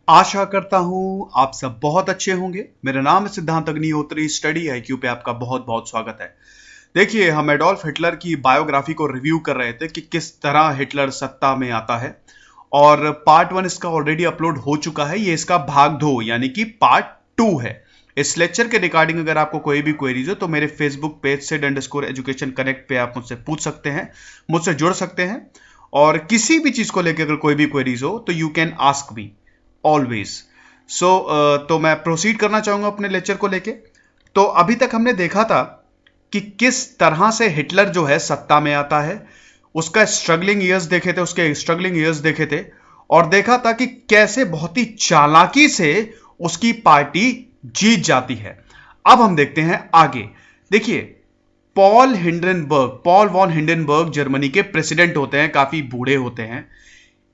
आशा करता हूं आप सब बहुत अच्छे होंगे। मेरा नाम है सिद्धांत अग्निहोत्री। स्टडी IQ पे आपका बहुत बहुत स्वागत है। देखिए, हम एडोल्फ हिटलर की बायोग्राफी को रिव्यू कर रहे थे कि किस तरह हिटलर सत्ता में आता है, और पार्ट 1 इसका ऑलरेडी अपलोड हो चुका है। ये इसका भाग 2 यानी कि पार्ट 2 है। इस लेक्चर के रिगार्डिंग अगर आपको कोई भी क्वेरीज हो तो मेरे फेसबुक पेज sid_education connect पे आप मुझसे पूछ सकते हैं, मुझसे जुड़ सकते हैं। और किसी भी चीज को लेकर अगर कोई भी क्वेरीज हो तो you can ask me always. तो मैं प्रोसीड करना चाहूंगा अपने लेक्चर को लेके। तो अभी तक हमने देखा था कि किस तरह से हिटलर जो है सत्ता में आता है, उसका स्ट्रगलिंग ईयर्स देखे थे, उसके स्ट्रगलिंग ईयर्स देखे थे, और देखा था कि कैसे बहुत ही चालाकी से उसकी पार्टी जीत जाती है। अब हम देखते हैं आगे। देखिए, पॉल वॉन हिंडनबर्ग जर्मनी के प्रेसिडेंट होते हैं, काफी बूढ़े होते हैं।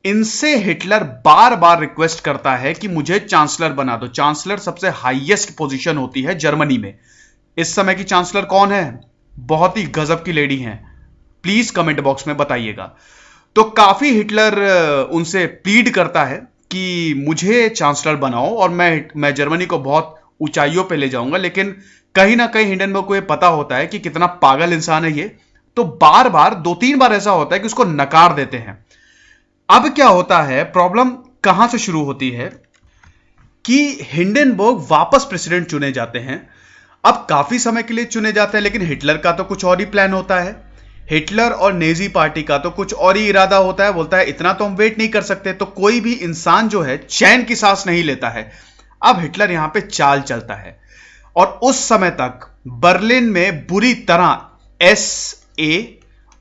इनसे हिटलर बार बार रिक्वेस्ट करता है कि मुझे चांसलर बना दो। चांसलर सबसे हाईएस्ट पोजीशन होती है जर्मनी में। इस समय की चांसलर कौन है? बहुत ही गजब की लेडी हैं, प्लीज कमेंट बॉक्स में बताइएगा। तो काफी हिटलर उनसे प्लीड करता है कि मुझे चांसलर बनाओ और मैं जर्मनी को बहुत ऊंचाइयों पे ले जाऊंगा। लेकिन कहीं ना कहीं हिंडनबर्ग को यह पता होता है कि कितना पागल इंसान है ये, तो बार बार 2-3 बार ऐसा होता है कि उसको नकार देते हैं। अब क्या होता है, प्रॉब्लम कहां से शुरू होती है कि हिंडनबर्ग वापस प्रेसिडेंट चुने जाते हैं। अब काफी समय के लिए चुने जाते हैं, लेकिन हिटलर का तो कुछ और ही प्लान होता है। हिटलर और नेजी पार्टी का तो कुछ और ही इरादा होता है। बोलता है इतना तो हम वेट नहीं कर सकते। तो कोई भी इंसान जो है चैन की सांस नहीं लेता है। अब हिटलर यहां पे चाल चलता है, और उस समय तक बर्लिन में बुरी तरह SA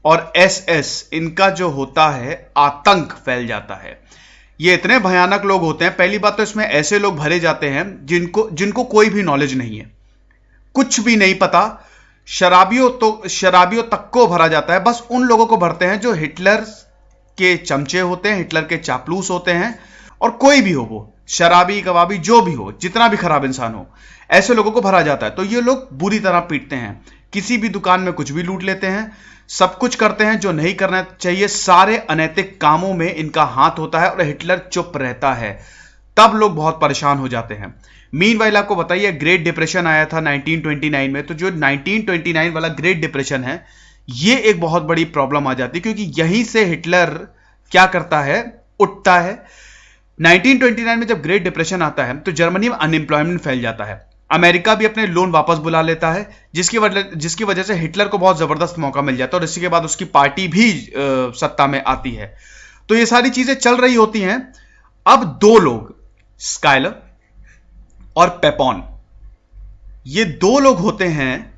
और SS इनका जो होता है आतंक फैल जाता है। ये इतने भयानक लोग होते हैं। पहली बात तो इसमें ऐसे लोग भरे जाते हैं जिनको कोई भी नॉलेज नहीं है, कुछ भी नहीं पता। शराबियों तक को भरा जाता है। बस उन लोगों को भरते हैं जो हिटलर के चमचे होते हैं, हिटलर के चापलूस होते हैं। और कोई भी हो, वो शराबी कबाबी जो भी हो, जितना भी खराब इंसान हो, ऐसे लोगों को भरा जाता है। तो ये लोग बुरी तरह पीटते हैं, किसी भी दुकान में कुछ भी लूट लेते हैं, सब कुछ करते हैं जो नहीं करना चाहिए। सारे अनैतिक कामों में इनका हाथ होता है, और हिटलर चुप रहता है। तब लोग बहुत परेशान हो जाते हैं। मीनवाइल आपको बताइए, ग्रेट डिप्रेशन आया था 1929 में। तो जो 1929 वाला ग्रेट डिप्रेशन है, ये एक बहुत बड़ी प्रॉब्लम आ जाती है, क्योंकि यहीं से हिटलर क्या करता है, उठता है। 1929 में जब ग्रेट डिप्रेशन आता है तो जर्मनी में अनएम्प्लॉयमेंट फैल जाता है। अमेरिका भी अपने लोन वापस बुला लेता है, जिसकी वजह से हिटलर को बहुत जबरदस्त मौका मिल जाता है, और इसी के बाद उसकी पार्टी भी सत्ता में आती है। तो ये सारी चीजें चल रही होती हैं। अब 2 लोग, स्काइलर और पेपॉन, ये 2 लोग होते हैं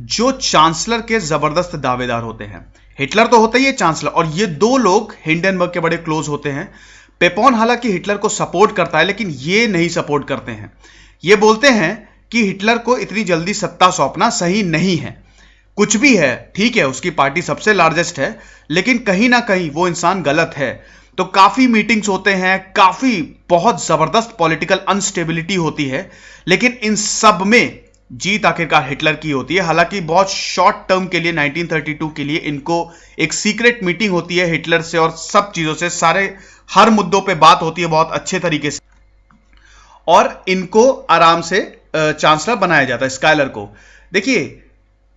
जो चांसलर के जबरदस्त दावेदार होते हैं। हिटलर तो होता ही है चांसलर, और ये 2 लोग हिंडनबर्ग के बड़े क्लोज होते हैं। पेपॉन हालांकि हिटलर को सपोर्ट करता है, लेकिन ये नहीं सपोर्ट करते हैं। ये बोलते हैं कि हिटलर को इतनी जल्दी सत्ता सौंपना सही नहीं है। कुछ भी है, ठीक है, उसकी पार्टी सबसे लार्जेस्ट है, लेकिन कहीं ना कहीं वो इंसान गलत है। तो काफी मीटिंग्स होते हैं, काफी बहुत जबरदस्त पॉलिटिकल अनस्टेबिलिटी होती है, लेकिन इन सब में जीत आखिरकार हिटलर की होती है। हालांकि बहुत शॉर्ट टर्म के लिए 1932 के लिए इनको एक सीक्रेट मीटिंग होती है हिटलर से, और सब चीजों से, हर मुद्दों पे बात होती है बहुत अच्छे तरीके से, और इनको आराम से चांसलर बनाया जाता है, स्काइलर को। देखिए,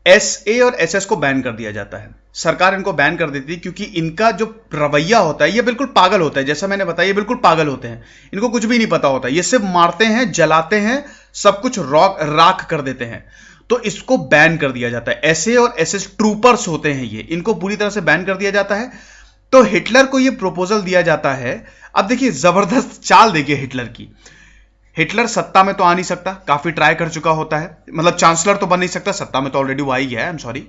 SA और SS को बैन कर दिया जाता है। सरकार इनको बैन कर देती है, क्योंकि इनका जो रवैया होता है ये बिल्कुल पागल होता है। जैसा मैंने बताया, ये बिल्कुल पागल होते हैं, इनको कुछ भी नहीं पता होता। ये सिर्फ मारते हैं, जलाते हैं, सब कुछ राख कर देते हैं। तो इसको बैन कर दिया जाता है। SA और SS ट्रूपर्स होते हैं ये, इनको पूरी तरह से बैन कर दिया जाता है। तो हिटलर को ये प्रपोजल दिया जाता है। अब देखिए, जबरदस्त चाल देखिए हिटलर की। हिटलर सत्ता में तो आ नहीं सकता, काफी ट्राई कर चुका होता है, मतलब चांसलर तो बन नहीं सकता, सत्ता में तो ऑलरेडी वो आ ही गया है, आई एम सॉरी।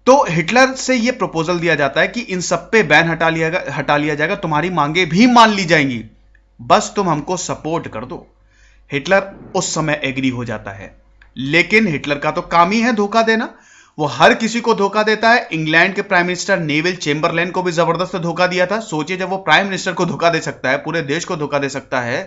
तो हिटलर से ये प्रपोजल दिया जाता है कि इन सब पे बैन हटा लिया जाएगा, तुम्हारी मांगे भी मान ली जाएंगी, बस तुम हमको सपोर्ट कर दो। हिटलर उस समय एग्री हो जाता है, लेकिन हिटलर का तो काम ही है धोखा देना। वो हर किसी को धोखा देता है। इंग्लैंड के प्राइम मिनिस्टर नेविल चेम्बरलेन को भी जबरदस्त धोखा दिया था। सोचिए, जब वो प्राइम मिनिस्टर को धोखा दे सकता है, पूरे देश को धोखा दे सकता है,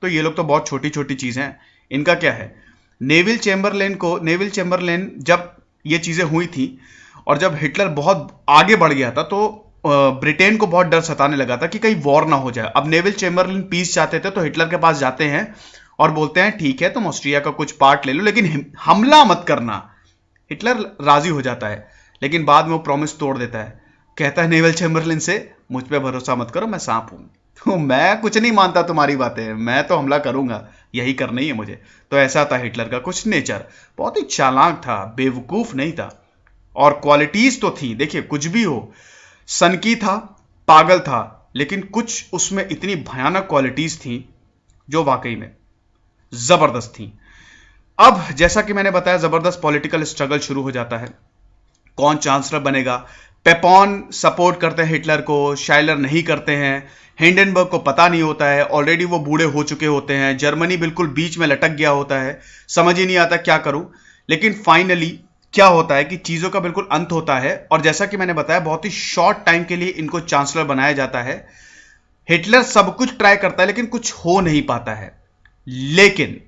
तो ये लोग तो बहुत छोटी छोटी चीज हैं, इनका क्या है। नेविल चेम्बरलेन जब ये चीजें हुई थी, और जब हिटलर बहुत आगे बढ़ गया था, तो ब्रिटेन को बहुत डर सताने लगा था कि कहीं वॉर ना हो जाए। अब नेविल चेम्बरलिन पीस चाहते थे, तो हिटलर के पास जाते हैं और बोलते हैं ठीक है तुम ऑस्ट्रिया का कुछ पार्ट ले लो लेकिन हमला मत करना। हिटलर राजी हो जाता है, लेकिन बाद में वो प्रॉमिस तोड़ देता है। कहता है नेविल चेम्बरलिन से, मुझ पे भरोसा मत करो, मैं सांप हूं, तो मैं कुछ नहीं मानता तुम्हारी बातें, मैं तो हमला करूंगा, यही करना ही है मुझे। तो ऐसा था हिटलर का कुछ नेचर, बहुत ही चालाक था, बेवकूफ नहीं था। और क्वालिटीज तो थी, देखिए कुछ भी हो, सनकी था, पागल था, लेकिन कुछ उसमें इतनी भयानक क्वालिटीज थी जो वाकई में जबरदस्त थी। अब जैसा कि मैंने बताया, जबरदस्त पॉलिटिकल स्ट्रगल शुरू हो जाता है। कौन चांसलर बनेगा? पेपॉन सपोर्ट करते हैं हिटलर को, शाइलर नहीं करते हैं। हिंडनबर्ग को पता नहीं होता है, ऑलरेडी वो बूढ़े हो चुके होते हैं। जर्मनी बिल्कुल बीच में लटक गया होता है, समझ ही नहीं आता क्या करूं। लेकिन फाइनली क्या होता है कि चीजों का बिल्कुल अंत होता है, और जैसा कि मैंने बताया बहुत ही शॉर्ट टाइम के लिए इनको चांसलर बनाया जाता है। हिटलर सब कुछ ट्राई करता है लेकिन कुछ हो नहीं पाता है। लेकिन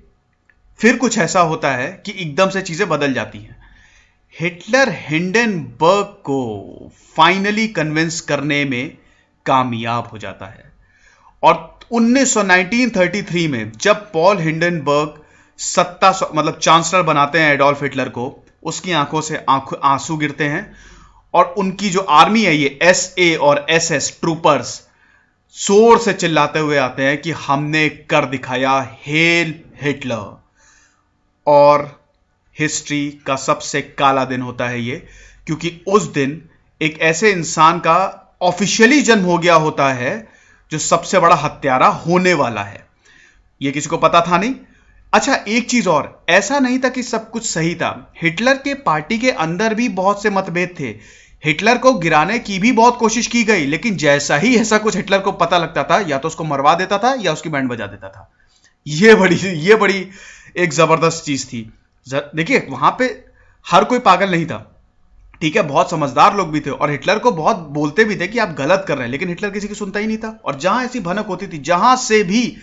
फिर कुछ ऐसा होता है कि एकदम से चीजें बदल जाती हैं। हिटलर हिंडनबर्ग को फाइनली कन्विंस करने में कामयाब हो जाता है, और 1933 में जब पॉल हिंडनबर्ग सत्ता मतलब चांसलर बनाते हैं एडोल्फ हिटलर को, उसकी आंखों से आंसू गिरते हैं, और उनकी जो आर्मी है, ये SA और SS ट्रूपर्स जोर से चिल्लाते हुए आते हैं कि हमने कर दिखाया, हेल हिटलर। और हिस्ट्री का सबसे काला दिन होता है ये, क्योंकि उस दिन एक ऐसे इंसान का ऑफिशियली जन्म हो गया होता है जो सबसे बड़ा हत्यारा होने वाला है। ये किसी को पता था नहीं। अच्छा, एक चीज और, ऐसा नहीं था कि सब कुछ सही था। हिटलर के पार्टी के अंदर भी बहुत से मतभेद थे। हिटलर को गिराने की भी बहुत कोशिश की गई, लेकिन जैसा ही ऐसा कुछ हिटलर को पता लगता था, या तो उसको मरवा देता था या उसकी बैंड बजा देता था। ये बड़ी एक जबरदस्त चीज थी। देखिए वहां पे हर कोई पागल नहीं था, ठीक है, बहुत समझदार लोग भी थे, और हिटलर को बहुत बोलते भी थे कि आप गलत कर रहे हैं, लेकिन हिटलर किसी की सुनता ही नहीं था। और जहां ऐसी भनक होती थी, जहां से भी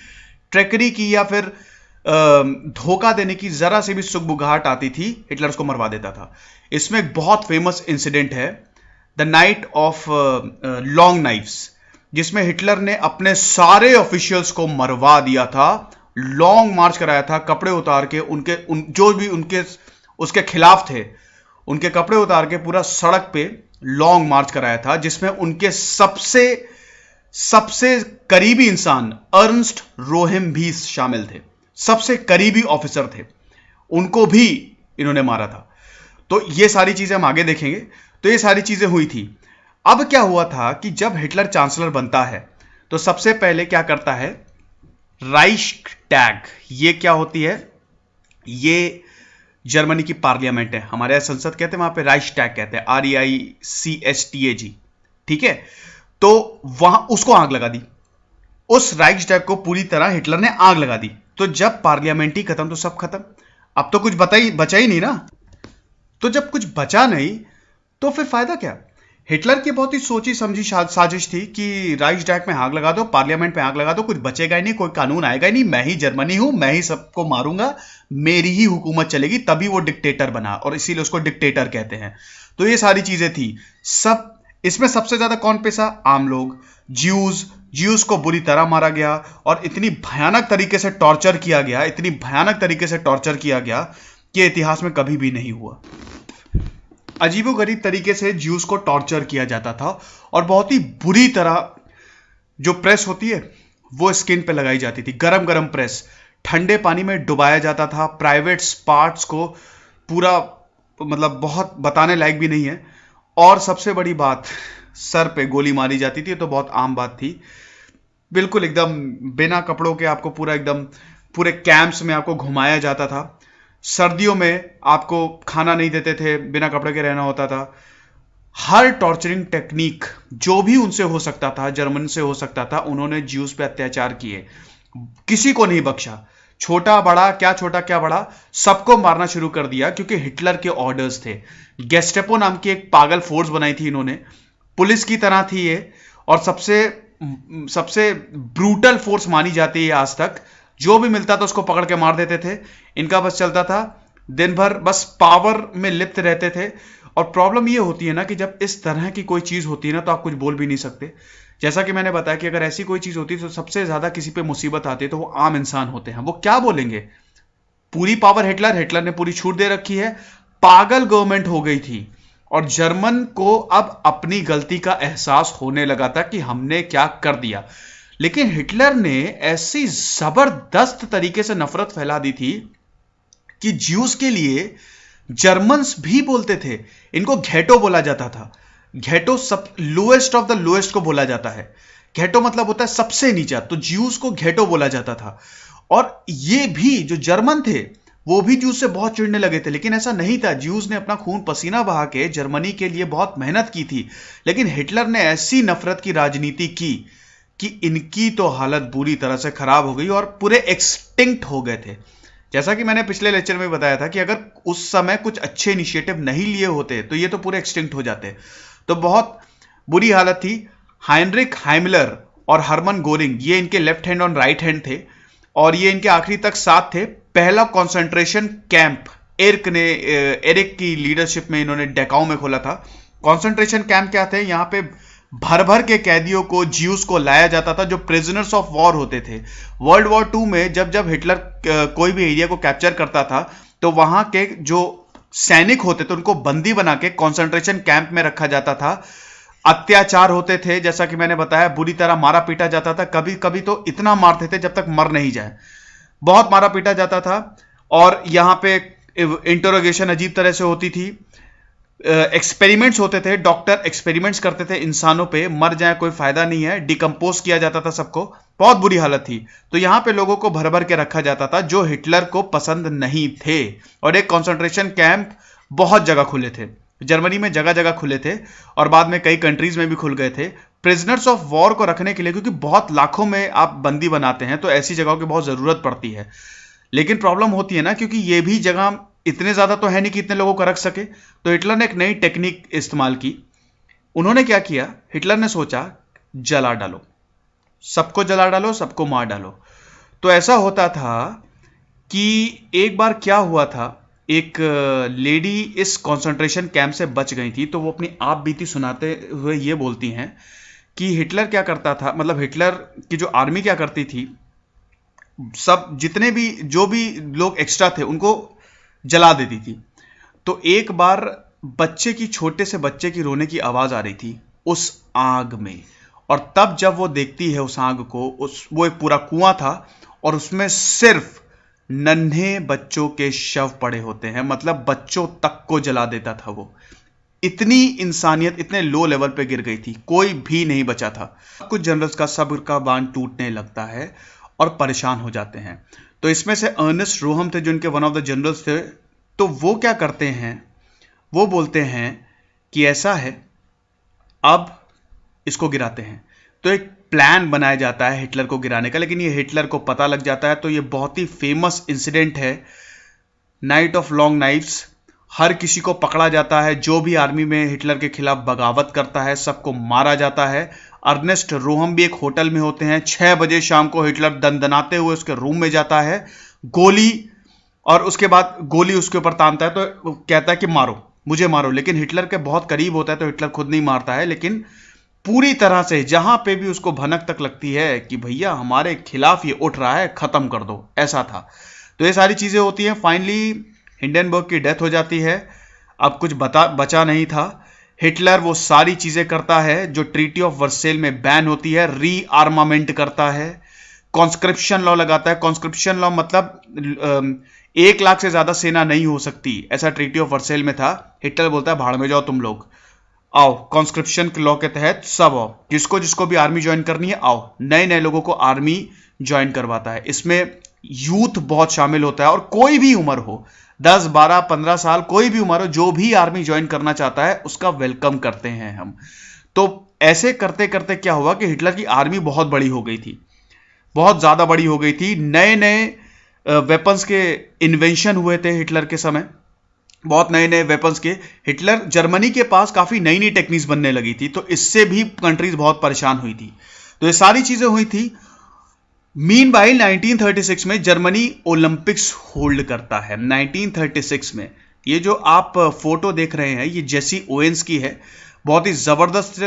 ट्रैकरी की या फिर धोखा देने की जरा से भी सुगबुगाहट आती थी, हिटलर उसको मरवा देता था। इसमें एक बहुत फेमस इंसिडेंट है, the night of long knifes, जिसमें हिटलर ने अपने सारे ऑफिशियल्स को मरवा दिया था, लॉन्ग मार्च कराया था, कपड़े उतार के जो भी उनके उसके खिलाफ थे, उनके कपड़े उतार के पूरा सड़क पे लॉन्ग मार्च कराया था, जिसमें उनके सबसे करीबी इंसान अर्नस्ट रोहेम भी शामिल थे। सबसे करीबी ऑफिसर थे, उनको भी इन्होंने मारा था। तो ये सारी चीजें हम आगे देखेंगे। तो ये सारी चीजें हुई थी। अब क्या हुआ था कि जब हिटलर चांसलर बनता है, तो सबसे पहले क्या करता है, राइख्सटैग, ये क्या होती है, ये जर्मनी की पार्लियामेंट है, हमारे यहाँ संसद कहते हैं, वहां पे राइख्सटैग कहते हैं, REICHTAG, ठीक है। तो वहां उसको आग लगा दी, उस राइख्सटैग को पूरी तरह हिटलर ने आग लगा दी। तो जब पार्लियामेंट ही खत्म तो सब खत्म, अब तो कुछ बचा ही नहीं ना। तो जब कुछ बचा नहीं तो फिर फायदा क्या। हिटलर की बहुत ही सोची समझी साजिश थी कि राइख्सटैग में आग लगा दो, पार्लियामेंट में आग लगा दो, कुछ बचेगा ही नहीं, कोई कानून आएगा ही नहीं, मैं ही जर्मनी हूं, मैं ही सबको मारूंगा, मेरी ही हुकूमत चलेगी। तभी वो डिक्टेटर बना, और इसीलिए उसको डिक्टेटर कहते हैं। तो ये सारी चीजें थी। सब इसमें सबसे ज्यादा कौन पेशा? आम लोग, ज्यूज को बुरी तरह मारा गया, और इतनी भयानक तरीके से टॉर्चर किया गया, इतनी भयानक तरीके से टॉर्चर किया गया कि इतिहास में कभी भी नहीं हुआ। अजीबोगरीब तरीके से ज्यूज को टॉर्चर किया जाता था, और बहुत ही बुरी तरह जो प्रेस होती है वो स्किन पे लगाई जाती थी, गरम गरम प्रेस, ठंडे पानी में डुबाया जाता था, प्राइवेट पार्ट्स को पूरा, मतलब बहुत बताने लायक भी नहीं है। और सबसे बड़ी बात, सर पे गोली मारी जाती थी, तो बहुत आम बात थी, बिल्कुल एकदम बिना कपड़ों के आपको पूरा एकदम पूरे कैंप्स में आपको घुमाया जाता था। सर्दियों में आपको खाना नहीं देते थे, बिना कपड़े के रहना होता था। हर टॉर्चरिंग टेक्निक जो भी उनसे हो सकता था, जर्मन से हो सकता था, उन्होंने ज्यूज पे अत्याचार किए, किसी को नहीं बख्शा। छोटा बड़ा, क्या छोटा क्या बड़ा, सबको मारना शुरू कर दिया, क्योंकि हिटलर के ऑर्डर्स थे। गेस्टेपो नाम की एक पागल फोर्स बनाई थी इन्होंने, पुलिस की तरह थी ये, और सबसे ब्रूटल फोर्स मानी जाती है आज तक। जो भी मिलता था उसको पकड़ के मार देते थे। इनका बस चलता था दिन भर, बस पावर में लिप्त रहते थे, और प्रॉब्लम ये होती है ना कि जब इस तरह की कोई चीज होती है ना तो आप कुछ बोल भी नहीं सकते। जैसा कि मैंने बताया कि अगर ऐसी कोई चीज होती है तो सबसे ज्यादा किसी पे मुसीबत आती है तो वो आम इंसान होते हैं। वो क्या बोलेंगे? पूरी पावर हिटलर ने पूरी छूट दे रखी है, पागल गवर्नमेंट हो गई थी। और जर्मन को अब अपनी गलती का एहसास होने लगा था कि हमने क्या कर दिया। लेकिन हिटलर ने ऐसी जबरदस्त तरीके से नफरत फैला दी थी कि ज्यूस के लिए जर्मन्स भी बोलते थे। इनको घेटो बोला जाता था। घेटो सब लोएस्ट ऑफ द लोएस्ट को बोला जाता है। घेटो मतलब होता है सबसे नीचा, तो ज्यूस को घेटो बोला जाता था। और ये भी जो जर्मन थे वो भी ज्यूस से बहुत चिढ़ने लगे थे, लेकिन ऐसा नहीं था। ज्यूस ने अपना खून पसीना बहा के जर्मनी के लिए बहुत मेहनत की थी, लेकिन हिटलर ने ऐसी नफरत की राजनीति की कि इनकी तो हालत बुरी तरह से खराब हो गई और पूरे एक्सटिंक्ट हो गए थे। जैसा कि मैंने पिछले लेक्चर में बताया था कि अगर उस समय कुछ अच्छे इनिशिएटिव नहीं लिए होते तो ये तो पूरे एक्सटिंक्ट हो जाते। तो बहुत बुरी हालत थी। हाइनरिक हाइमलर और हरमन गोरिंग ये इनके लेफ्ट हैंड और राइट हैंड थे और ये इनके आखिरी तक साथ थे। पहला कॉन्सेंट्रेशन कैंप एरिक की लीडरशिप में इन्होंने डेकाउ में खोला था। कॉन्सेंट्रेशन कैंप क्या थे? यहां पे भर भर के कैदियों को, ज्यूस को लाया जाता था जो प्रिजनर्स ऑफ वॉर होते थे। वर्ल्ड वॉर 2 में जब हिटलर कोई भी एरिया को कैप्चर करता था तो वहां के जो सैनिक होते थे उनको बंदी बना के कॉन्सेंट्रेशन कैंप में रखा जाता था। अत्याचार होते थे, जैसा कि मैंने बताया, बुरी तरह मारा पीटा जाता था। कभी कभी तो इतना मारते थे जब तक मर नहीं जाए, बहुत मारा पीटा जाता था। और यहां पे इंटरोगेशन अजीब तरह से होती थी। एक्सपेरिमेंट्स होते थे, डॉक्टर एक्सपेरिमेंट्स करते थे इंसानों पे, मर जाए कोई फायदा नहीं है, डिकम्पोज किया जाता था सबको। बहुत बुरी हालत थी। तो यहां पे लोगों को भर भर के रखा जाता था जो हिटलर को पसंद नहीं थे। और एक कॉन्सेंट्रेशन कैंप बहुत जगह खुले थे, जर्मनी में जगह जगह खुले थे और बाद में कई कंट्रीज में भी खुल गए थे प्रिजनर्स ऑफ वॉर को रखने के लिए, क्योंकि बहुत लाखों में आप बंदी बनाते हैं तो ऐसी जगहों की बहुत जरूरत पड़ती है। लेकिन प्रॉब्लम होती है ना, क्योंकि ये भी जगह इतने ज्यादा तो है नहीं कि इतने लोगों को रख सके। तो हिटलर ने एक नई टेक्निक इस्तेमाल की। उन्होंने क्या किया? हिटलर ने सोचा जला डालो, सबको जला डालो, सबको मार डालो। तो ऐसा होता था कि एक बार क्या हुआ था, एक लेडी इस कंसंट्रेशन कैंप से बच गई थी। तो वो अपनी आप बीती सुनाते हुए ये बोलती हैं कि हिटलर क्या करता था, मतलब हिटलर की जो आर्मी क्या करती थी, सब जितने भी जो भी लोग एक्स्ट्रा थे उनको जला देती थी। तो एक बार बच्चे की, छोटे से बच्चे की रोने की आवाज आ रही थी उस आग में। और तब जब वो देखती है उस आग को, वो एक पूरा कुआं था और उसमें सिर्फ नन्हे बच्चों के शव पड़े होते हैं, मतलब बच्चों तक को जला देता था वो। इतनी इंसानियत इतने लो लेवल पे गिर गई थी, कोई भी नहीं बचा था। कुछ जनरल्स का सब्र का बांध टूटने लगता है और परेशान हो जाते हैं। तो इसमें से अर्नेस्ट रोहम थे जो इनके वन ऑफ द जनरल्स थे। तो वो क्या करते हैं, वो बोलते हैं कि ऐसा है, अब इसको गिराते हैं। तो एक प्लान बनाया जाता है हिटलर को गिराने का, लेकिन ये हिटलर को पता लग जाता है। तो ये बहुत ही फेमस इंसिडेंट है, नाइट ऑफ लॉन्ग नाइफ्स। हर किसी को पकड़ा जाता है, जो भी आर्मी में हिटलर के खिलाफ बगावत करता है सबको मारा जाता है। अर्नेस्ट रोहम भी एक होटल में होते हैं। 6 बजे शाम को हिटलर दंदनाते हुए उसके रूम में जाता है, गोली, और उसके बाद गोली उसके ऊपर तानता है। तो कहता है कि मारो, मुझे मारो, लेकिन हिटलर के बहुत करीब होता है तो हिटलर खुद नहीं मारता है, लेकिन पूरी तरह से जहां पे भी उसको भनक तक लगती है कि भैया हमारे खिलाफ ये उठ रहा है, खत्म कर दो, ऐसा था। तो ये सारी चीजें होती हैं। फाइनली हिंडनबर्ग की डेथ हो जाती है। अब कुछ बचा नहीं था। हिटलर वो सारी चीजें करता है जो ट्रीटी ऑफ वर्सेल में बैन होती है, रीआर्मामेंट करता है, कॉन्स्क्रिप्शन लॉ लगाता है। कॉन्स्क्रिप्शन लॉ मतलब 1 लाख से ज्यादा सेना नहीं हो सकती, ऐसा ट्रीटी ऑफ वर्सेल में था। हिटलर बोलता है भाड़ में जाओ तुम लोग, आओ कॉन्स्क्रिप्शन लॉ के तहत सब आओ, जिसको जिसको भी आर्मी ज्वाइन करनी है आओ। नए नए लोगों को आर्मी ज्वाइन करवाता है। इसमें यूथ बहुत शामिल होता है और कोई भी उम्र हो, 10, 12, 15 साल, कोई भी उम्र हो, जो भी आर्मी ज्वाइन करना चाहता है उसका वेलकम करते हैं हम। तो ऐसे करते करते क्या हुआ कि हिटलर की आर्मी बहुत बड़ी हो गई थी, बहुत ज्यादा बड़ी हो गई थी। नए नए वेपन्स के इन्वेंशन हुए थे हिटलर के समय, बहुत नए नए वेपन्स के। हिटलर जर्मनी के पास काफी नई नई टेक्निक्स बनने लगी थी, तो इससे भी कंट्रीज बहुत परेशान हुई थी। तो ये सारी चीजें हुई थी। मीनवाइल 1936 में जर्मनी ओलंपिक्स होल्ड करता है। 1936 में ये जो आप फोटो देख रहे हैं ये जेसी ओवेंस की है। बहुत ही जबरदस्त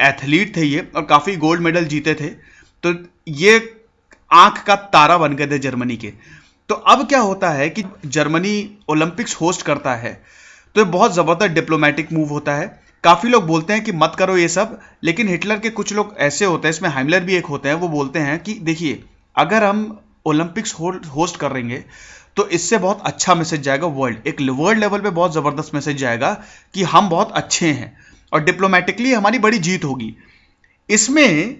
एथलीट थे ये और काफी गोल्ड मेडल जीते थे। तो ये आंख का तारा बन गए थे जर्मनी के। तो अब क्या होता है कि जर्मनी ओलंपिक्स होस्ट करता है तो ये बहुत जबरदस्त डिप्लोमेटिक मूव होता है। काफी लोग बोलते हैं कि मत करो ये सब, लेकिन हिटलर के कुछ लोग ऐसे होते हैं, इसमें हाइमलर भी एक होते हैं, वो बोलते हैं कि देखिए अगर हम ओलंपिक्स होस्ट करेंगे तो इससे बहुत अच्छा मैसेज जाएगा, वर्ल्ड लेवल पे बहुत जबरदस्त मैसेज जाएगा कि हम बहुत अच्छे हैं और डिप्लोमेटिकली हमारी बड़ी जीत होगी। इसमें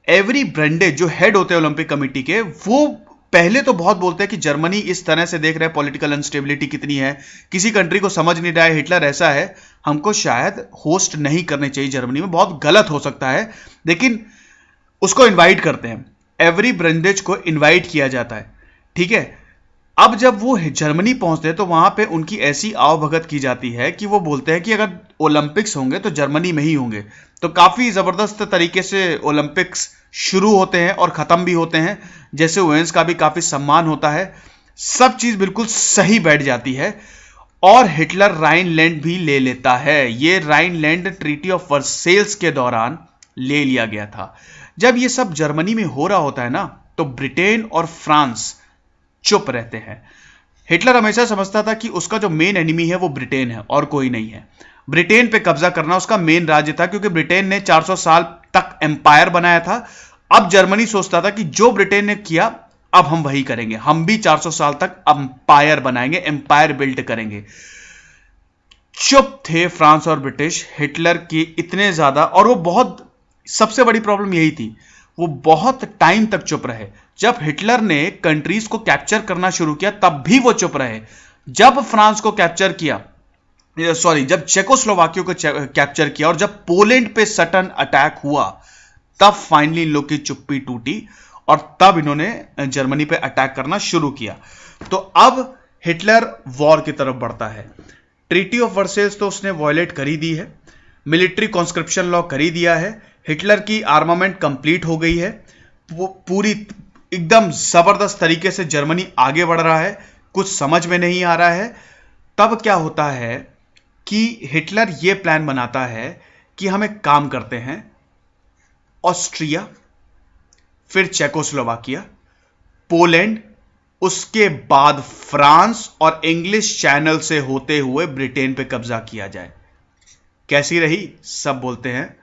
एवरी ब्रेंडेज जो हेड होते हैं ओलंपिक कमेटी के, वो पहले तो बहुत बोलते हैं कि जर्मनी इस तरह से देख रहे हैं, पॉलिटिकल अनस्टेबिलिटी कितनी है, किसी कंट्री को समझ नहीं रहा है, हिटलर ऐसा है, हमको शायद होस्ट नहीं करने चाहिए जर्मनी में, बहुत गलत हो सकता है। लेकिन उसको इनवाइट करते हैं, एवरी ब्रेंडेज को इनवाइट किया जाता है, ठीक है। अब जब वो जर्मनी पहुंचते हैं तो वहां पे उनकी ऐसी आवभगत की जाती है कि वो बोलते हैं कि अगर ओलंपिक्स होंगे तो जर्मनी में ही होंगे। तो काफी जबरदस्त तरीके से ओलंपिक्स शुरू होते हैं और खत्म भी होते हैं। जैसे ओवेंस का भी काफी सम्मान होता है, सब चीज बिल्कुल सही बैठ जाती है और हिटलर राइनलैंड भी ले लेता है। ये राइनलैंड ट्रीटी ऑफ वर्सेल्स के दौरान ले लिया गया था। जब ये सब जर्मनी में हो रहा होता है ना, तो ब्रिटेन और फ्रांस चुप रहते हैं। हिटलर हमेशा समझता था कि उसका जो मेन एनिमी है वो ब्रिटेन है और कोई नहीं है। ब्रिटेन पे कब्जा करना उसका मेन राज्य था, क्योंकि ब्रिटेन ने 400 साल तक एम्पायर बनाया था। अब जर्मनी सोचता था कि जो ब्रिटेन ने किया अब हम वही करेंगे, हम भी 400 साल तक एम्पायर बनाएंगे, एम्पायर बिल्ड करेंगे। चुप थे फ्रांस और ब्रिटिश हिटलर की इतने ज्यादा, और वो बहुत, सबसे बड़ी प्रॉब्लम यही थी, वो बहुत टाइम तक चुप रहे। जब हिटलर ने कंट्रीज को कैप्चर करना शुरू किया तब भी वो चुप रहे। जब फ्रांस को कैप्चर किया, जब चेकोस्लोवाकिया को कैप्चर किया और जब पोलैंड पे सडन अटैक हुआ, तब फाइनली इन लोग की चुप्पी टूटी और तब इन्होंने जर्मनी पे अटैक करना शुरू किया। तो अब हिटलर वॉर की तरफ बढ़ता है। ट्रीटी ऑफ वर्सेल्स तो उसने वॉयलेट कर ही दी है, मिलिट्री कॉन्स्क्रिप्शन लॉ कर ही दिया है, हिटलर की आर्मामेंट कंप्लीट हो गई है, वो पूरी एकदम जबरदस्त तरीके से जर्मनी आगे बढ़ रहा है, कुछ समझ में नहीं आ रहा है। तब क्या होता है कि हिटलर ये प्लान बनाता है कि हम एक काम करते हैं, ऑस्ट्रिया, फिर चेकोस्लोवाकिया, पोलैंड, उसके बाद फ्रांस और इंग्लिश चैनल से होते हुए ब्रिटेन पे कब्जा किया जाए। कैसी रही? सब बोलते हैं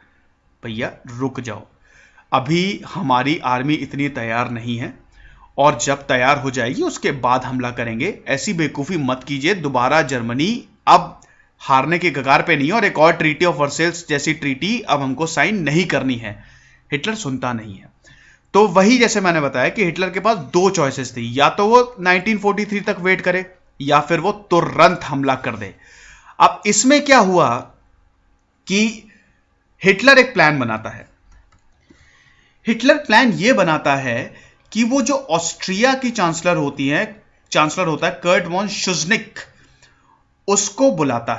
भैया रुक जाओ, अभी हमारी आर्मी इतनी तैयार नहीं है और जब तैयार हो जाएगी उसके बाद हमला करेंगे। ऐसी बेवकूफी मत कीजिए, दोबारा जर्मनी अब हारने के कगार पे नहीं है और एक और ट्रीटी ऑफ वर्सेल्स जैसी ट्रीटी अब हमको साइन नहीं करनी है। हिटलर सुनता नहीं है। तो वही जैसे मैंने बताया कि हिटलर के पास दो चॉइसेस थी, या तो वो 1943 तक वेट करे या फिर वो तुरंत हमला कर दे। अब इसमें क्या हुआ कि हिटलर एक प्लान बनाता है। हिटलर प्लान यह बनाता है कि वो जो ऑस्ट्रिया की चांसलर होता है कर्ट वॉन शुजनिक, उसको बुलाता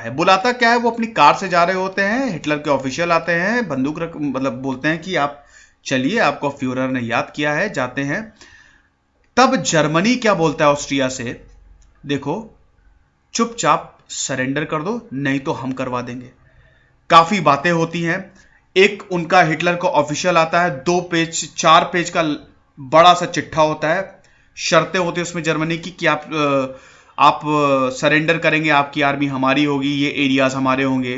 क्या है, वो अपनी कार से जा रहे होते हैं, हिटलर के ऑफिशियल आते हैं, बंदूक मतलब बोलते हैं कि आप चलिए, आपको फ्यूरर ने याद किया है, जाते हैं। तब जर्मनी क्या बोलता है ऑस्ट्रिया से, देखो चुपचाप सरेंडर कर दो नहीं तो हम करवा देंगे। काफी बातें होती हैं। एक उनका हिटलर को ऑफिशियल आता है, 4 पेज का बड़ा सा चिट्ठा होता है, शर्तें होती है उसमें जर्मनी की कि आप सरेंडर करेंगे, आपकी आर्मी हमारी होगी, ये एरियाज हमारे होंगे।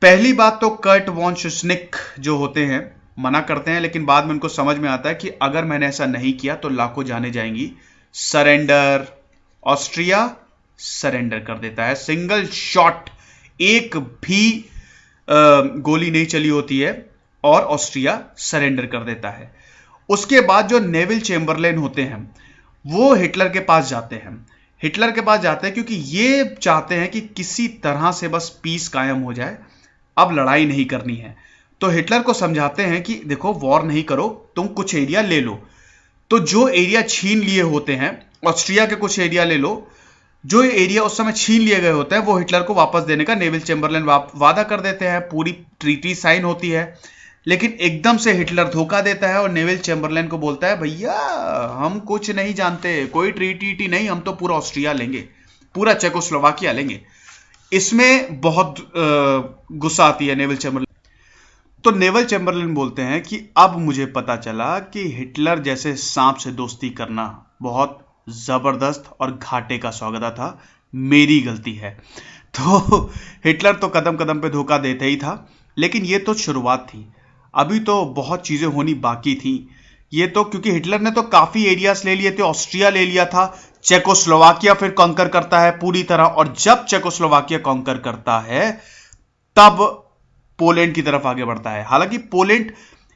पहली बात तो कर्ट वॉन शुजनिक जो होते हैं मना करते हैं, लेकिन बाद में उनको समझ में आता है कि अगर मैंने ऐसा नहीं किया तो लाखों जाने जाएंगी। सरेंडर, ऑस्ट्रिया सरेंडर कर देता है, सिंगल शॉट, एक भी गोली नहीं चली होती है और ऑस्ट्रिया सरेंडर कर देता है। उसके बाद जो नेविल चेम्बरलेन होते हैं वो हिटलर के पास जाते हैं, क्योंकि ये चाहते हैं कि किसी तरह से बस पीस कायम हो जाए, अब लड़ाई नहीं करनी है। तो हिटलर को समझाते हैं कि देखो वॉर नहीं करो, तुम कुछ एरिया ले लो। तो जो एरिया छीन लिए होते हैं, ऑस्ट्रिया के कुछ एरिया ले लो, जो एरिया उस समय छीन लिए गए होते हैं वो हिटलर को वापस देने का नेविल चेम्बरलेन वादा कर देते हैं, पूरी ट्रीटी साइन होती है। लेकिन एकदम से हिटलर धोखा देता है और नेविल चेम्बरलेन को बोलता है भैया हम कुछ नहीं जानते, कोई ट्रीटी नहीं, हम तो पूरा ऑस्ट्रिया लेंगे। पूरा चेकोस्लोवाकिया लेंगे। इसमें बहुत गुस्सा आती है नेवल चैम्बरलिन। तो नेवल चैम्बरलिन बोलते हैं कि अब मुझे पता चला कि हिटलर जैसे सांप से दोस्ती करना बहुत जबरदस्त और घाटे का सौदा था, मेरी गलती है। तो हिटलर तो कदम कदम पे धोखा देते ही था, लेकिन ये तो शुरुआत थी, अभी तो बहुत चीजें होनी बाकी थी। ये तो क्योंकि हिटलर ने तो काफी एरियाज ले लिए थे, ऑस्ट्रिया ले लिया था, चेकोस्लोवाकिया फिर कॉन्कर करता है पूरी तरह, और जब चेकोस्लोवाकिया कॉन्कर करता है तब पोलैंड की तरफ आगे बढ़ता है। हालांकि पोलैंड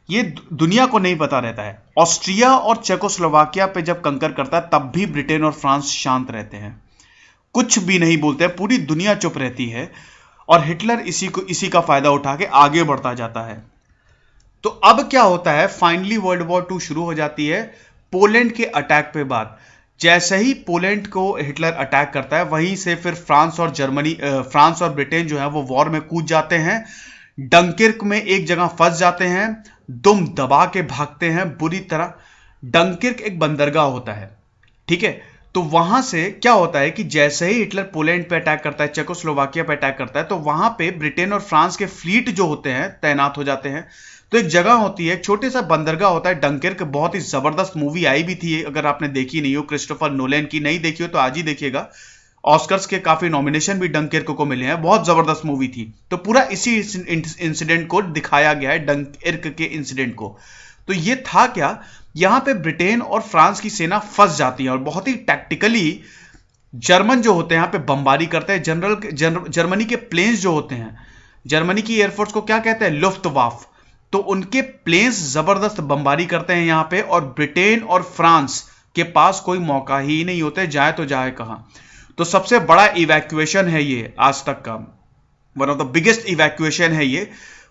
ये दुनिया को नहीं पता रहता है, ऑस्ट्रिया और चेकोस्लोवाकिया पे जब कंकर करता है तब भी ब्रिटेन और फ्रांस शांत रहते हैं, कुछ भी नहीं बोलते हैं, पूरी दुनिया चुप रहती है, और हिटलर इसी का फायदा उठा के आगे बढ़ता जाता है। तो अब क्या होता है, फाइनली वर्ल्ड वॉर 2 शुरू हो जाती है पोलैंड के अटैक पे बाद। जैसे ही पोलैंड को हिटलर अटैक करता है, वहीं से फिर फ्रांस और ब्रिटेन जो है वो वॉर में कूद जाते हैं। डंकिर्क में एक जगह फंस जाते हैं, दुम दबा के भागते हैं बुरी तरह। डंकिर्क एक बंदरगाह होता है, ठीक है। तो वहां से क्या होता है कि जैसे ही हिटलर पोलैंड पे अटैक करता है, चेकोस्लोवाकिया पे अटैक करता है, तो वहां पे ब्रिटेन और फ्रांस के फ्लीट जो होते हैं तैनात हो जाते हैं। तो एक जगह होती है, एक छोटे सा बंदरगाह होता है डंकिर्क। बहुत ही जबरदस्त मूवी आई भी थी, अगर आपने देखी नहीं हो, क्रिस्टोफर नोलन की, नहीं देखी हो तो आज ही देखिएगा। ऑस्कर्स के काफी नॉमिनेशन भी डंकिर्क को मिले हैं, बहुत जबरदस्त मूवी थी। तो पूरा इसी इंसिडेंट को दिखाया गया है, डंकिर्क के इंसिडेंट को। तो ये था क्या, यहां पे ब्रिटेन और फ्रांस की सेना फंस जाती है, और बहुत ही टैक्टिकली जर्मन जो होते हैं यहां पे बमबारी करते हैं। जर्मनी के प्लेन्स जो होते हैं, जर्मनी की एयरफोर्स को क्या कहते हैं, लुफ्टवाफ। तो उनके प्लेन्स जबरदस्त बमबारी करते हैं यहां पे, और ब्रिटेन और फ्रांस के पास कोई मौका ही नहीं होता, जाए तो जाए कहां। तो सबसे बड़ा इवैक्यूएशन है ये आज तक का, one of the biggest evacuation है ये।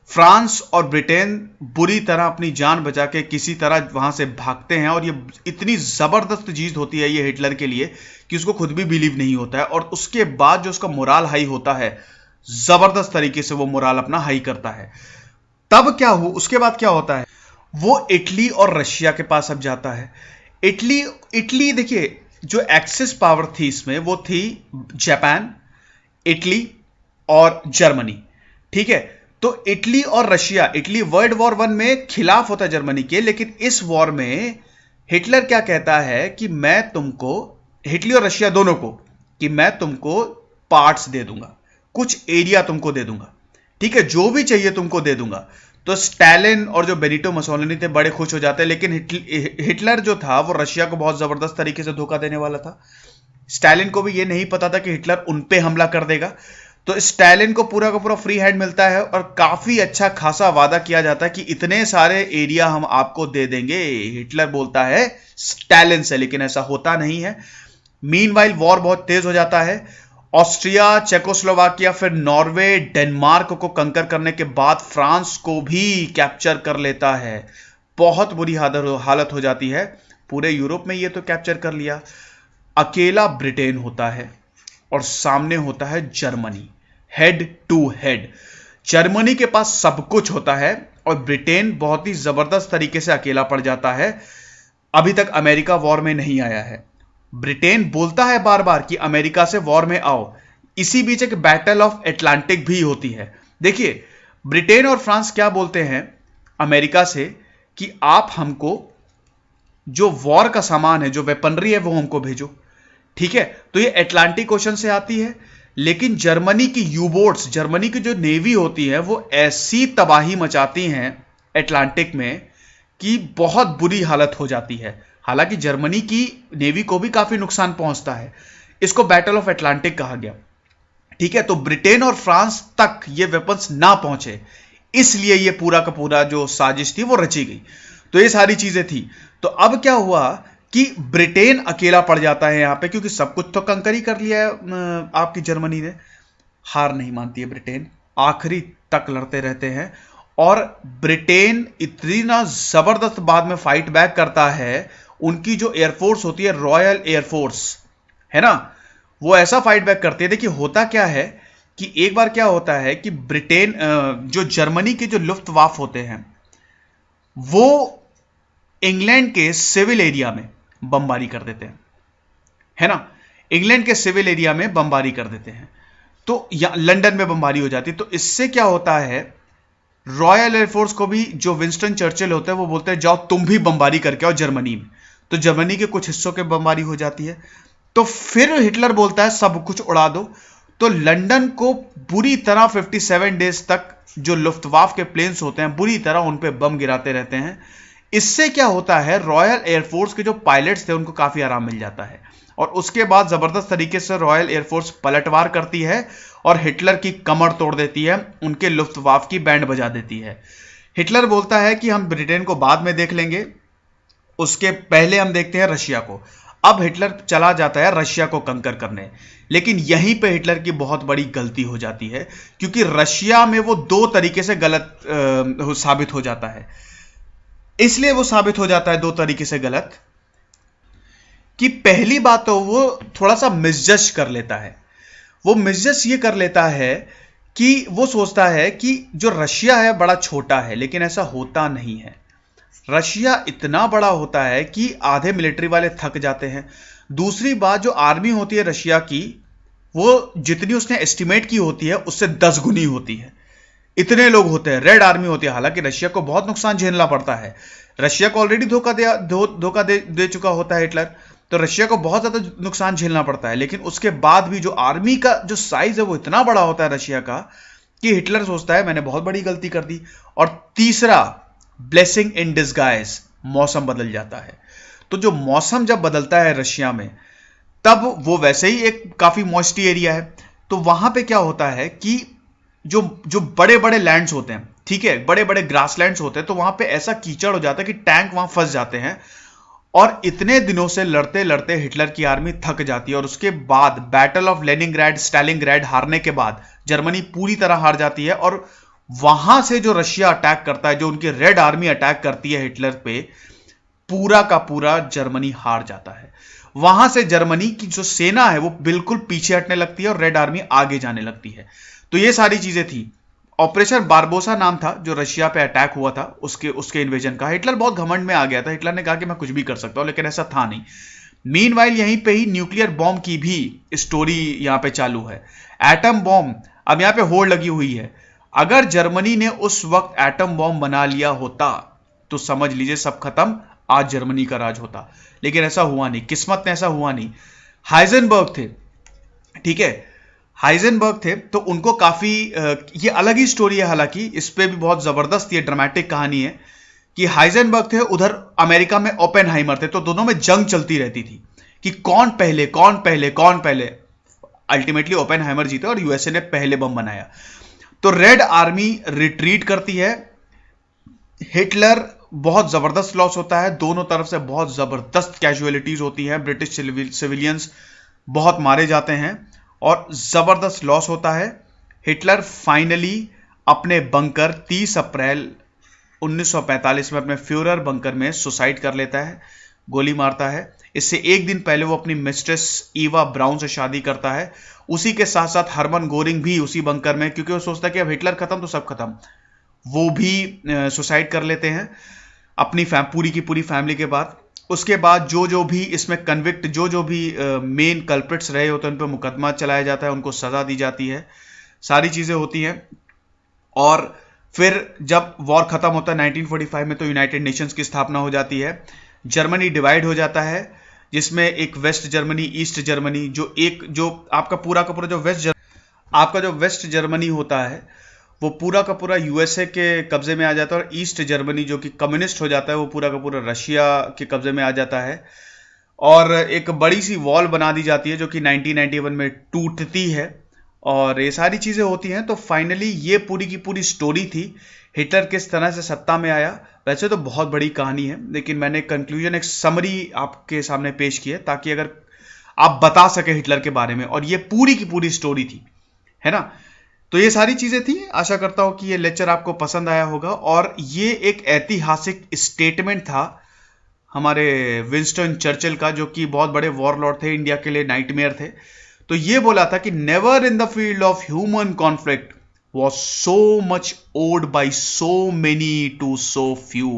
फ्रांस और ब्रिटेन बुरी तरह अपनी जान बचा के किसी तरह वहां से भागते हैं, और ये इतनी जबरदस्त चीज होती है ये हिटलर के लिए कि उसको खुद भी बिलीव नहीं होता है। और उसके बाद जो उसका मोराल हाई होता है, जबरदस्त तरीके से वो मोराल अपना हाई करता है। तब क्या हो, उसके बाद क्या होता है, वो इटली और रशिया के पास अब जाता है। इटली देखिए, जो एक्सिस पावर थी इसमें वो थी जापान, इटली और जर्मनी, ठीक है। तो इटली और रशिया, इटली वर्ल्ड वॉर 1 में खिलाफ होता है जर्मनी के, लेकिन इस वॉर में हिटलर क्या कहता है कि मैं तुमको, इटली और रशिया दोनों को, कि मैं तुमको पार्ट्स दे दूंगा, कुछ एरिया तुमको दे दूंगा, ठीक है, जो भी चाहिए तुमको दे दूंगा। तो स्टालिन और जो बेनिटो मुसोलिनी थे बड़े खुश हो जाते हैं, लेकिन हिटलर जो था वो रशिया को बहुत जबरदस्त तरीके से धोखा देने वाला था। स्टालिन को भी ये नहीं पता था कि हिटलर उन पे हमला कर देगा। तो स्टालिन को पूरा का पूरा फ्री हैंड मिलता है, और काफी अच्छा खासा वादा किया जाता है कि इतने सारे एरिया हम आपको दे देंगे, हिटलर बोलता है स्टालिन से, लेकिन ऐसा होता नहीं है। मीनवाइल वॉर बहुत तेज हो जाता है। ऑस्ट्रिया, चेकोस्लोवाकिया, फिर नॉर्वे, डेनमार्क को कंकर करने के बाद फ्रांस को भी कैप्चर कर लेता है। बहुत बुरी हालत हो जाती है पूरे यूरोप में, ये तो कैप्चर कर लिया। अकेला ब्रिटेन होता है और सामने होता है Germany, head to head. Germany के पास सब कुछ होता है और ब्रिटेन बहुत ही जबरदस्त तरीके से अकेला पड़ जाता है। अभी तक अमेरिका वॉर में नहीं आया है। ब्रिटेन बोलता है बार बार कि अमेरिका से वॉर में आओ। इसी बीच एक बैटल ऑफ अटलांटिक भी होती है। देखिए, ब्रिटेन और फ्रांस क्या बोलते हैं अमेरिका से कि आप हमको जो वॉर का सामान है, जो वेपनरी है, वो हमको भेजो, ठीक है। तो ये अटलांटिक ओशन से आती है, लेकिन जर्मनी की यूबोट्स, जर्मनी की जो नेवी होती है, वो ऐसी तबाही मचाती हैं अटलांटिक में कि बहुत बुरी हालत हो जाती है। हालांकि जर्मनी की नेवी को भी काफी नुकसान पहुंचता है। इसको बैटल ऑफ अटलांटिक कहा गया, ठीक है। तो ब्रिटेन और फ्रांस तक ये वेपन्स ना पहुंचे, इसलिए ये पूरा का पूरा जो साजिश थी वो रची गई। तो ये सारी चीजें थी। तो अब क्या हुआ कि ब्रिटेन अकेला पड़ जाता है यहां पे, क्योंकि सब कुछ तो कंकर ही कर लिया है आपकी जर्मनी ने। हार नहीं मानती है ब्रिटेन, आखिरी तक लड़ते रहते हैं, और ब्रिटेन इतना जबरदस्त बाद में फाइट बैक करता है। उनकी जो एयरफोर्स होती है, रॉयल एयरफोर्स है ना, वो ऐसा फाइट बैक करती है। देखिए होता क्या है कि एक बार क्या होता है कि ब्रिटेन, जो जर्मनी के जो लुफ्टवाफ होते हैं, वो इंग्लैंड के सिविल एरिया में बमबारी कर देते हैं, है ना। इंग्लैंड के सिविल एरिया में बमबारी कर देते हैं, तो लंदन में बमबारी हो जाती है। तो इससे क्या होता है, रॉयल एयरफोर्स को भी, जो विंस्टन चर्चिल होते हैं, वो बोलते हैं जाओ तुम भी बमबारी करके आओ जर्मनी में। तो जर्मनी के कुछ हिस्सों के बमबारी हो जाती है। तो फिर हिटलर बोलता है सब कुछ उड़ा दो। तो लंदन को बुरी तरह 57 डेज तक जो लुफ्तवाफ के प्लेन्स होते हैं बुरी तरह उन पे बम गिराते रहते हैं। इससे क्या होता है, रॉयल एयरफोर्स के जो पायलट्स थे उनको काफी आराम मिल जाता है, और उसके बाद जबरदस्त तरीके से रॉयल एयरफोर्स पलटवार करती है और हिटलर की कमर तोड़ देती है, उनके लुफ्तवाफ की बैंड बजा देती है। हिटलर बोलता है कि हम ब्रिटेन को बाद में देख लेंगे, उसके पहले हम देखते हैं रशिया को। अब हिटलर चला जाता है रशिया को कंकर करने, लेकिन यहीं पे हिटलर की बहुत बड़ी गलती हो जाती है, क्योंकि रशिया में वो दो तरीके से गलत साबित हो जाता है। इसलिए वो साबित हो जाता है दो तरीके से गलत, कि पहली बात तो वो थोड़ा सा मिसजज कर लेता है। वो मिसजज ये कर लेता है कि वो सोचता है कि जो रशिया है बड़ा छोटा है, लेकिन ऐसा होता नहीं है। रशिया इतना बड़ा होता है कि आधे मिलिट्री वाले थक जाते हैं। दूसरी बात, जो आर्मी होती है रशिया की, वो जितनी उसने एस्टिमेट की होती है उससे 10 गुनी होती है। इतने लोग होते हैं, रेड आर्मी होती है। हालांकि रशिया को बहुत नुकसान झेलना पड़ता है, रशिया को ऑलरेडी धोखा दे चुका होता है हिटलर, तो रशिया को बहुत ज्यादा नुकसान झेलना पड़ता है। लेकिन उसके बाद भी जो आर्मी का जो साइज है वो इतना बड़ा होता है रशिया का, कि हिटलर सोचता है मैंने बहुत बड़ी गलती कर दी। और तीसरा, ब्लेसिंग इन डिस्गाइज, मौसम बदल जाता है। तो जो मौसम जब बदलता है रशिया में, तब वो वैसे ही एक काफी मॉइस्टी एरिया है, तो वहां पे क्या होता है कि जो बड़े बड़े लैंड्स होते हैं, ठीक है, बड़े बड़े ग्रासलैंड्स होते हैं, तो वहां पे ऐसा कीचड़ हो जाता है कि टैंक वहां फंस जाते हैं। और इतने दिनों से लड़ते लड़ते हिटलर की आर्मी थक जाती है, और उसके बाद बैटल ऑफ लेनिनग्राड, स्टालिनग्राड हारने के बाद जर्मनी पूरी तरह हार जाती है, और वहां से जो रशिया अटैक करता है, जो उनकी रेड आर्मी अटैक करती है हिटलर पे, पूरा का पूरा जर्मनी हार जाता है। वहां से जर्मनी की जो सेना है वो बिल्कुल पीछे हटने लगती है और रेड आर्मी आगे जाने लगती है। तो ये सारी चीजें थी। ऑपरेशन बारबोसा नाम था जो रशिया पे अटैक हुआ था, उसके इन्वेजन का। हिटलर बहुत घमंड में आ गया था, हिटलर ने कहा कि मैं कुछ भी कर सकता हूं, लेकिन ऐसा था नहीं। मीनवाइल यहीं पे ही न्यूक्लियर बॉम्ब की भी स्टोरी यहां पे चालू है। एटम बॉम्ब, अब यहां पे होड़ लगी हुई है। अगर जर्मनी ने उस वक्त एटम बॉम्ब बना लिया होता तो समझ लीजिए सब खत्म, आज जर्मनी का राज होता। लेकिन ऐसा हुआ नहीं, किस्मत ने ऐसा हुआ नहीं। हाइजेनबर्ग थे, ठीक है, हाइजेनबर्ग थे, तो उनको काफी ये अलग ही स्टोरी है, हालांकि इस पे भी बहुत जबरदस्त ये ड्रामेटिक कहानी है कि हाइजेनबर्ग थे, उधर अमेरिका में ओपेनहाइमर थे, तो दोनों में जंग चलती रहती थी कि कौन पहले कौन पहले कौन पहले। अल्टीमेटली ओपेनहाइमर जीते और यूएसए ने पहले बम बनाया। तो रेड आर्मी रिट्रीट करती है, हिटलर बहुत जबरदस्त लॉस होता है, दोनों तरफ से बहुत जबरदस्त कैजुअलिटीज होती हैं, ब्रिटिश सिविलियंस बहुत मारे जाते हैं और जबरदस्त लॉस होता है। हिटलर फाइनली अपने बंकर 30 अप्रैल 1945 में अपने फ्यूरर बंकर में सुसाइड कर लेता है, गोली मारता है। इससे एक दिन पहले वो अपनी मिस्ट्रेस ईवा ब्राउन से शादी करता है। उसी के साथ साथ हरमन गोरिंग भी उसी बंकर में, क्योंकि वो सोचता है कि अब हिटलर खत्म तो सब खत्म, वो भी सुसाइड कर लेते हैं अपनी पूरी की पूरी फैमिली के बाद। उसके बाद जो भी इसमें कन्विक्ट, जो भी मेन कल्प्रिट्स रहे होते हैं उन पर मुकदमा चलाया जाता है, उनको सजा दी जाती है, सारी चीजें होती हैं। और फिर जब वॉर खत्म होता है 1945 में, तो यूनाइटेड नेशंस की स्थापना हो जाती है। जर्मनी डिवाइड हो जाता है, जिसमें एक वेस्ट जर्मनी, ईस्ट जर्मनी, जो आपका पूरा का पूरा जो वेस्ट जर्मनी होता है वो पूरा का पूरा यूएसए के कब्जे में आ जाता है, और ईस्ट जर्मनी जो कि कम्युनिस्ट हो जाता है वो पूरा का पूरा रशिया के कब्जे में आ जाता है। और एक बड़ी सी वॉल बना दी जाती है जो कि 1991 में टूटती है, और ये सारी चीजें होती हैं। तो फाइनली ये पूरी की पूरी स्टोरी थी, हिटलर किस तरह से सत्ता में आया। वैसे तो बहुत बड़ी कहानी है, लेकिन मैंने कंक्लूजन, एक समरी आपके सामने पेश की है, ताकि अगर आप बता सके हिटलर के बारे में, और ये पूरी की पूरी स्टोरी थी, है ना। तो ये सारी चीजें थी। आशा करता हूं कि ये लेक्चर आपको पसंद आया होगा, और ये एक ऐतिहासिक स्टेटमेंट था हमारे विंस्टन चर्चिल का, जो कि बहुत बड़े वॉरलॉर्ड थे, इंडिया के लिए नाइटमेयर थे। तो ये बोला था कि never in the field of human conflict was so much owed by so many to so few।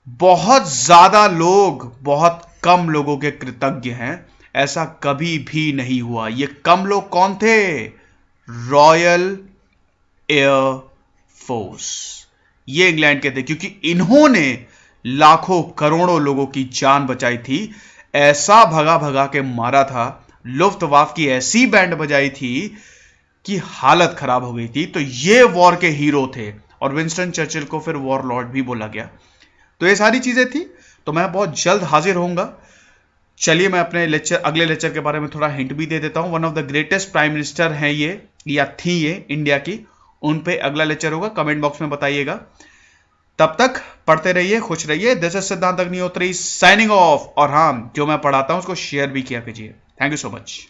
बहुत ज्यादा लोग बहुत कम लोगों के कृतज्ञ हैं, ऐसा कभी भी नहीं हुआ। ये कम लोग कौन थे? Royal air force. ये इंग्लैंड के थे, क्योंकि इन्होंने लाखों करोड़ों लोगों की जान बचाई थी, ऐसा भगा भगा के मारा था, लुफ्तवाफ की ऐसी बैंड बजाई थी कि हालत खराब हो गई थी। तो ये वॉर के हीरो थे, और विंस्टन चर्चिल को फिर वॉर लॉर्ड भी बोला गया। तो ये सारी चीजें थी। तो मैं बहुत जल्द हाजिर होऊंगा। चलिए मैं अपने अगले लेक्चर के बारे में थोड़ा हिंट भी दे देता हूं। One of the greatest prime minister हैं ये, या थी ये इंडिया की। उन पे अगला लेक्चर होगा, कमेंट बॉक्स में बताइएगा। तब तक पढ़ते रहिए, खुश रहिए। दिस इज सिद्धांत अग्निहोत्री साइनिंग ऑफ। और हाँ, जो मैं पढ़ाता हूं उसको शेयर भी किया कीजिए। Thank you so much.